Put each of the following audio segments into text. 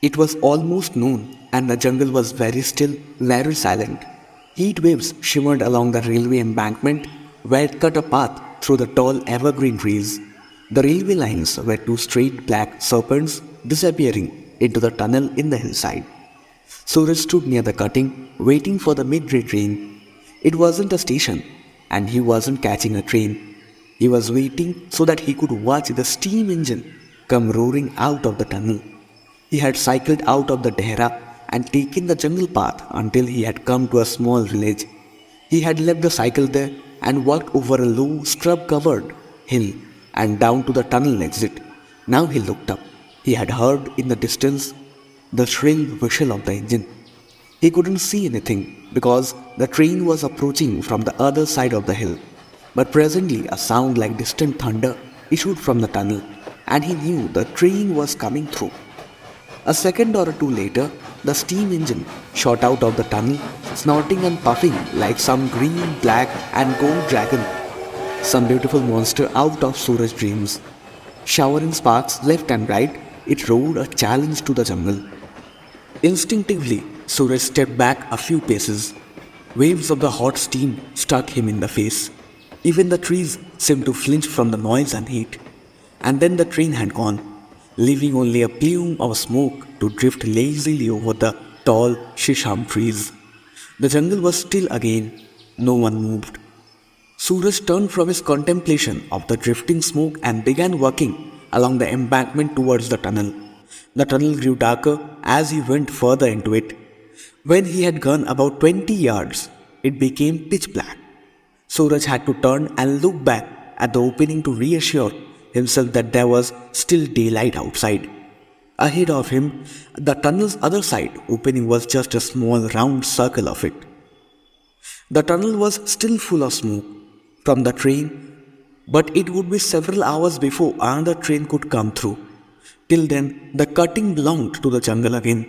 It was almost noon and the jungle was very still, very silent. Heat waves shimmered along the railway embankment where it cut a path through the tall evergreen trees. The railway lines were two straight black serpents disappearing into the tunnel in the hillside. Suraj stood near the cutting, waiting for the midday train. It wasn't a station, and he wasn't catching a train. He was waiting so that he could watch the steam engine come roaring out of the tunnel. He had cycled out of the Dehra and taken the jungle path until he had come to a small village. He had left the cycle there and walked over a low, scrub-covered hill and down to the tunnel exit. Now he looked up. He had heard in the distance the shrill whistle of the engine. He couldn't see anything because the train was approaching from the other side of the hill. But presently a sound like distant thunder issued from the tunnel, and he knew the train was coming through. A second or two later, the steam engine shot out of the tunnel, snorting and puffing like some green, black and gold dragon, some beautiful monster out of Suraj's dreams. Showering sparks left and right, it roared a challenge to the jungle. Instinctively, Suraj stepped back a few paces. Waves of the hot steam struck him in the face. Even the trees seemed to flinch from the noise and heat. And then the train had gone, leaving only a plume of smoke to drift lazily over the tall shisham trees. The jungle was still again. No one moved. Suraj turned from his contemplation of the drifting smoke and began walking along the embankment towards the tunnel. The tunnel grew darker as he went further into it. When he had gone about 20 yards, it became pitch black. Suraj had to turn and look back at the opening to reassure himself that there was still daylight outside. Ahead of him, the tunnel's other side opening was just a small round circle of it. The tunnel was still full of smoke from the train, but it would be several hours before another train could come through. Till then, the cutting belonged to the jungle again.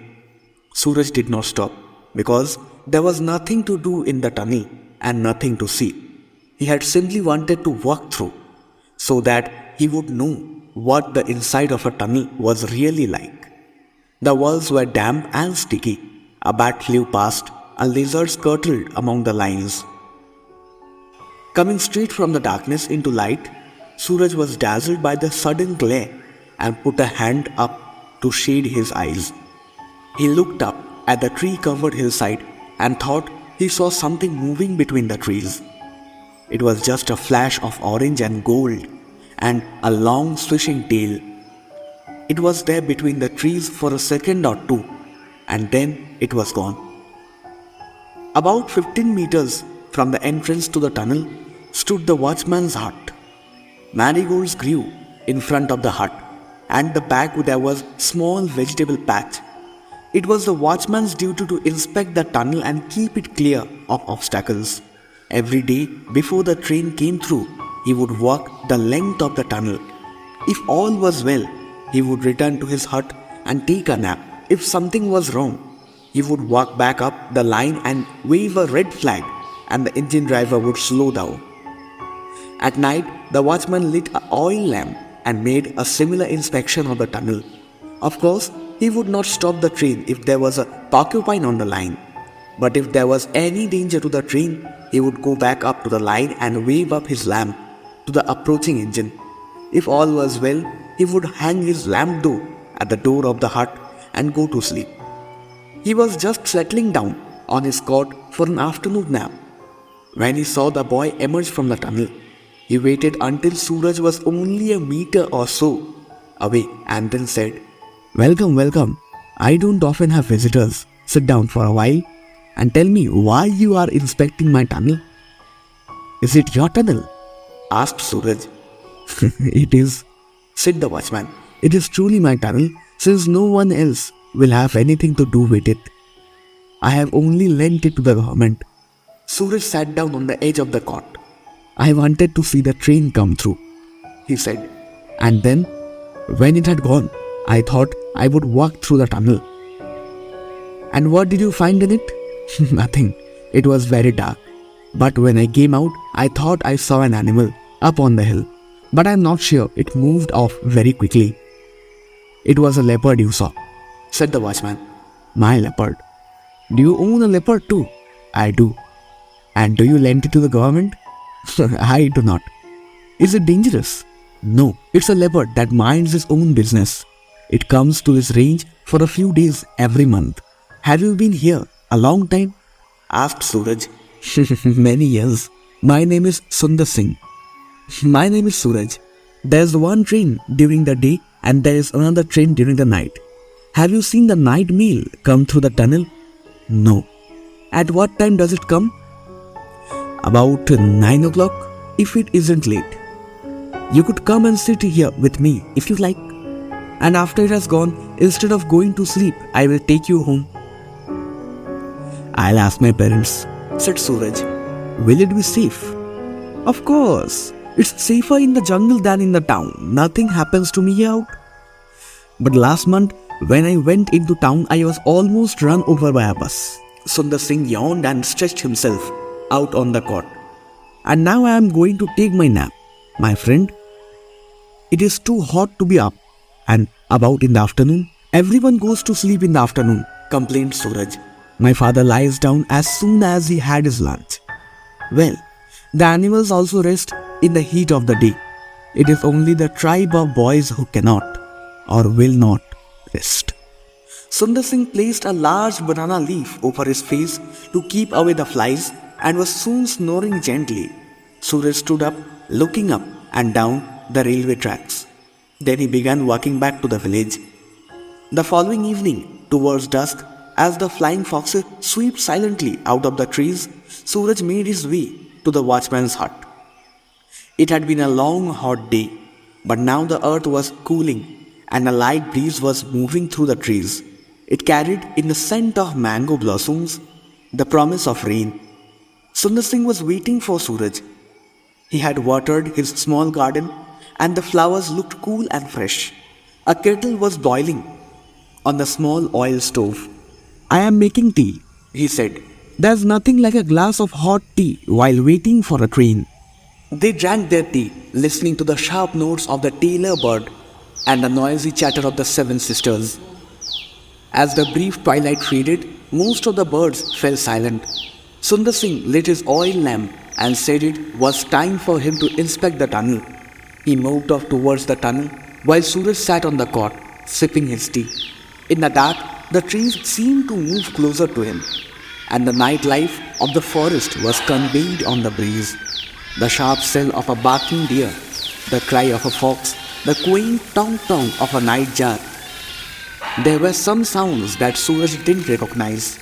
Suraj did not stop because there was nothing to do in the tunnel and nothing to see. He had simply wanted to walk through so that he would know what the inside of a tunnel was really like. The walls were damp and sticky. A bat flew past. A lizard scuttled among the lines. Coming straight from the darkness into light, Suraj was dazzled by the sudden glare and put a hand up to shade his eyes. He looked up at the tree-covered hillside and thought he saw something moving between the trees. It was just a flash of orange and gold and a long swishing tail. It was there between the trees for a second or two, and then it was gone. About 15 meters from the entrance to the tunnel stood the watchman's hut. Marigolds grew in front of the hut, and the back there was small vegetable patch. It was the watchman's duty to inspect the tunnel and keep it clear of obstacles. Every day before the train came through, he would walk the length of the tunnel. If all was well, he would return to his hut and take a nap. If something was wrong, he would walk back up the line and wave a red flag, and the engine driver would slow down. At night, the watchman lit an oil lamp and made a similar inspection of the tunnel. Of course, he would not stop the train if there was a porcupine on the line. But if there was any danger to the train, he would go back up to the line and wave up his lamp to the approaching engine. If all was well, he would hang his lamp door at the door of the hut and go to sleep. He was just settling down on his cot for an afternoon nap when he saw the boy emerge from the tunnel. He waited until Suraj was only a meter or so away and then said, "Welcome, welcome. I don't often have visitors. Sit down for a while and tell me why you are inspecting my tunnel." "Is it your tunnel?" asked Suraj. "It is," said the watchman. "It is truly my tunnel, since no one else will have anything to do with it. I have only lent it to the government." Suraj sat down on the edge of the cot. "I wanted to see the train come through," he said. "And then, when it had gone, I thought I would walk through the tunnel." "And what did you find in it?" "Nothing. It was very dark. But when I came out, I thought I saw an animal up on the hill. But I am not sure. It moved off very quickly." "It was a leopard you saw?" said the watchman. My leopard. Do you own a leopard too? I do. And do you lend it to the government? I do not. Is it dangerous? No, it's a leopard that minds its own business. It comes to this range for a few days every month. Have you been here a long time? Asked Suraj. Many years. My name is Sundar Singh. My name is Suraj. There's one train during the day and there is another train during the night. Have you seen the night mail come through the tunnel? No. At what time does it come? About 9 o'clock, if it isn't late. You could come and sit here with me if you like. And after it has gone, instead of going to sleep, I will take you home. I'll ask my parents, said Suraj. Will it be safe? Of course. It's safer in the jungle than in the town. Nothing happens to me here. But last month, when I went into town, I was almost run over by a bus. Sundar Singh yawned and stretched himself out on the cot. And now I am going to take my nap. My friend, it is too hot to be up and about in the afternoon. Everyone goes to sleep in the afternoon, complained Suraj. My father lies down as soon as he had his lunch. Well, the animals also rest in the heat of the day. It is only the tribe of boys who cannot or will not rest. Sundar Singh placed a large banana leaf over his face to keep away the flies and was soon snoring gently. Suraj stood up, looking up and down the railway tracks. Then he began walking back to the village. The following evening, towards dusk, as the flying foxes swept silently out of the trees, Suraj made his way to the watchman's hut. It had been a long, hot day, but now the earth was cooling and a light breeze was moving through the trees. It carried in the scent of mango blossoms the promise of rain. Sundar Singh was waiting for Suraj. He had watered his small garden and the flowers looked cool and fresh. A kettle was boiling on the small oil stove. I am making tea, he said. There's nothing like a glass of hot tea while waiting for a train. They drank their tea, listening to the sharp notes of the tailor bird and the noisy chatter of the seven sisters. As the brief twilight faded, most of the birds fell silent. Sundar Singh lit his oil lamp and said it was time for him to inspect the tunnel. He moved off towards the tunnel while Suraj sat on the cot, sipping his tea. In the dark, the trees seemed to move closer to him, and the night life of the forest was conveyed on the breeze. The sharp call of a barking deer, the cry of a fox, the quaint tong-tong of a nightjar. There were some sounds that Suraj didn't recognize.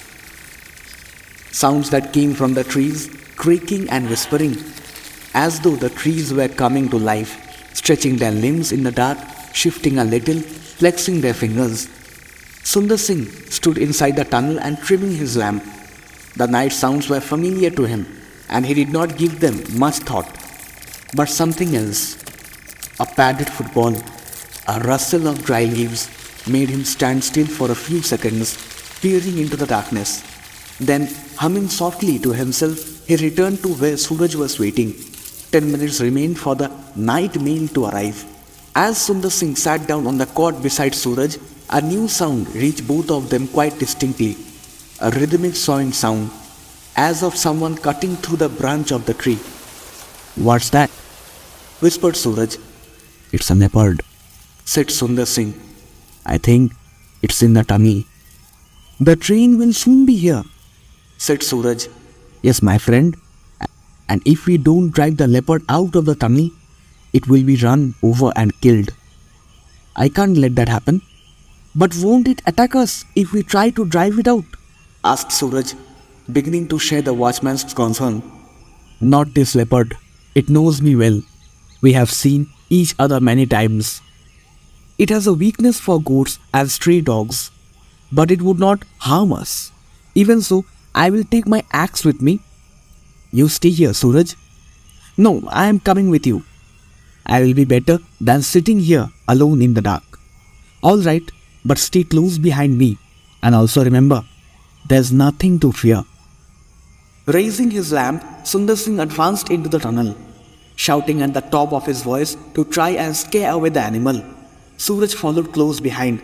Sounds that came from the trees, creaking and whispering, as though the trees were coming to life, stretching their limbs in the dark, shifting a little, flexing their fingers. Sundar Singh stood inside the tunnel and trimming his lamp. The night sounds were familiar to him, and he did not give them much thought. But something else, a padded football, a rustle of dry leaves, made him stand still for a few seconds, peering into the darkness. Then, humming softly to himself, he returned to where Suraj was waiting. 10 minutes remained for the night mail to arrive. As Sundar Singh sat down on the cot beside Suraj, a new sound reached both of them quite distinctly. A rhythmic sawing sound, as of someone cutting through the branch of the tree. What's that? Whispered Suraj. It's a leopard, said Sundar Singh. I think it's in the tunnel. The train will soon be here, said Suraj. Yes, my friend. And if we don't drive the leopard out of the tunnel, it will be run over and killed. I can't let that happen. But won't it attack us if we try to drive it out? Asked Suraj, beginning to share the watchman's concern. Not this leopard. It knows me well. We have seen each other many times. It has a weakness for goats and stray dogs, but it would not harm us. Even so, I will take my axe with me. You stay here, Suraj. No, I am coming with you. I will be better than sitting here alone in the dark. All right, but stay close behind me. And also remember, there's nothing to fear. Raising his lamp, Sundar Singh advanced into the tunnel, shouting at the top of his voice to try and scare away the animal. Suraj followed close behind.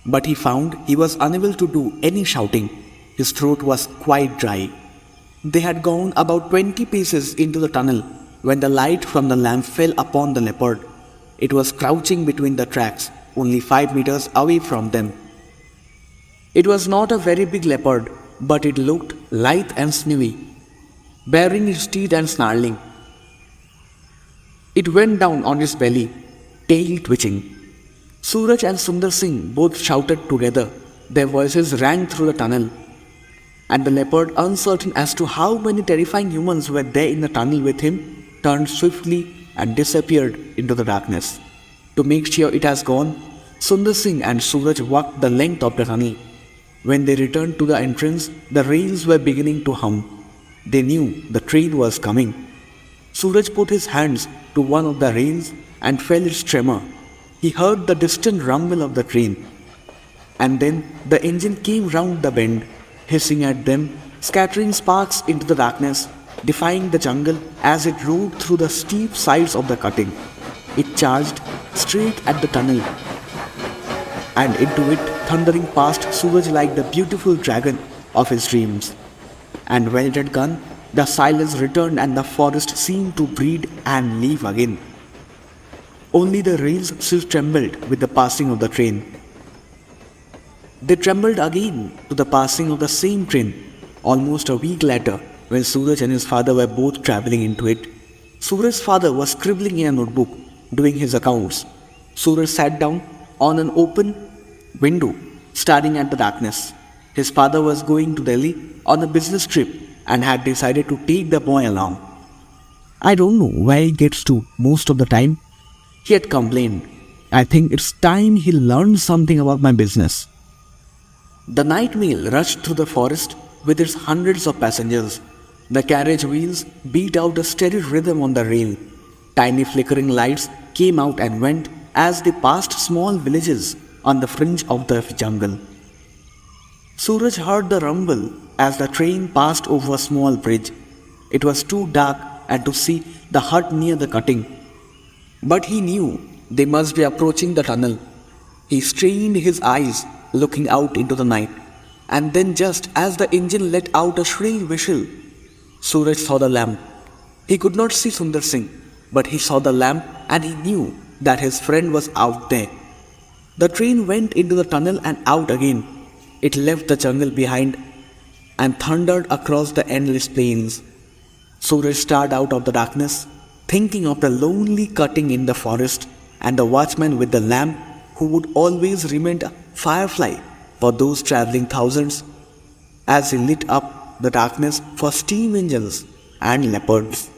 But he found he was unable to do any shouting. His throat was quite dry. They had gone about 20 paces into the tunnel when the light from the lamp fell upon the leopard. It was crouching between the tracks, only 5 meters away from them. It was not a very big leopard, but it looked lithe and sinewy, baring its teeth and snarling. It went down on its belly, tail twitching. Suraj and Sundar Singh both shouted together. Their voices rang through the tunnel. And the leopard, uncertain as to how many terrifying humans were there in the tunnel with him, turned swiftly and disappeared into the darkness. To make sure it has gone, Sundar Singh and Suraj walked the length of the tunnel. When they returned to the entrance, the rails were beginning to hum. They knew the train was coming. Suraj put his hands to one of the rails and felt its tremor. He heard the distant rumble of the train. And then the engine came round the bend, hissing at them, scattering sparks into the darkness, defying the jungle as it roared through the steep sides of the cutting. It charged straight at the tunnel, and into it, thundering past Suraj like the beautiful dragon of his dreams. And when it had gone, the silence returned and the forest seemed to breathe and live again. Only the rails still trembled with the passing of the train. They trembled again to the passing of the same train almost a week later when Suraj and his father were both travelling into it. Suraj's father was scribbling in a notebook, doing his accounts. Suraj sat down on an open window, staring at the darkness. His father was going to Delhi on a business trip and had decided to take the boy along. "I don't know where he gets to most of the time," he had complained. "I think it's time he learned something about my business." The night mail rushed through the forest with its hundreds of passengers. The carriage wheels beat out a steady rhythm on the rail. Tiny flickering lights came out and went as they passed small villages on the fringe of the jungle. Suraj heard the rumble as the train passed over a small bridge. It was too dark and to see the hut near the cutting, but he knew they must be approaching the tunnel. He strained his eyes, looking out into the night, and then just as the engine let out a shrill whistle, Suraj saw the lamp. He could not see Sundar Singh, but he saw the lamp and he knew that his friend was out there. The train went into the tunnel and out again. It left the jungle behind and thundered across the endless plains. Suraj stared out of the darkness, thinking of the lonely cutting in the forest and the watchman with the lamp who would always remain a firefly for those traveling thousands as he lit up the darkness for steam engines and leopards.